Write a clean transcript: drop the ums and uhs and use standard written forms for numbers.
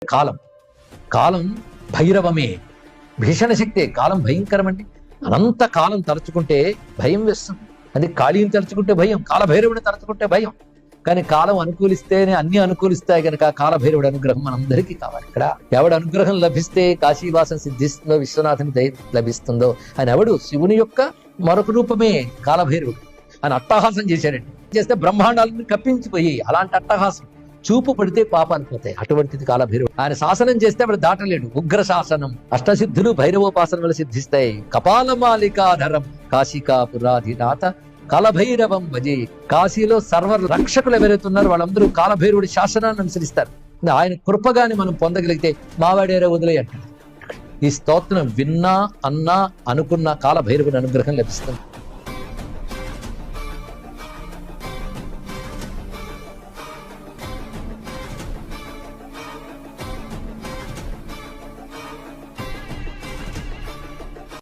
కాలం కాలం భైరవమే, భీషణ శక్తే. కాలం భయంకరం అండి. అనంత కాలం తలుచుకుంటే భయం వేస్తుంది. అది కాళీని తలుచుకుంటే భయం, కాలభైరవుని తలుచుకుంటే భయం. కానీ కాలం అనుకూలిస్తేనే అన్ని అనుకూలిస్తాయి కనుక కాలభైరవుడి అనుగ్రహం మనందరికీ కావాలి. ఇక్కడ ఎవడు అనుగ్రహం లభిస్తే కాశీవాసం సిద్ధిస్తుందో, విశ్వనాథుని దయ లభిస్తుందో అని ఎవడు శివుని యొక్క మరొక రూపమే కాలభైరవుడు అని అట్టహాసం చేశాడండి. చేస్తే బ్రహ్మాండాలను కప్పించిపోయి అలాంటి అట్టహాసం చూపు పడితే పాపాలు పోతాయి. అటువంటిది కాలభైరవుడు. ఆయన శాసనం చేస్తే అప్పుడు దాటలేడు. ఉగ్ర శాసనం, అష్టసిద్ధులు భైరవోపాసన వల్ల సిద్ధిస్తాయి. కపాలమాలికాధరం కాశికాపురాధినాథ కాలభైరవం భజే. కాశీలో సర్వ రక్షకులు ఎవరైతే ఉన్నారో వాళ్ళందరూ కాలభైరవుడి శాసనాన్ని అనుసరిస్తారు. ఆయన కృపగాని మనం పొందగలిగితే మావాడేరే వదిలే అంటారు. ఈ స్తోత్రం విన్నా అన్నా అనుకున్న కాలభైరవుడి అనుగ్రహం లభిస్తుంది.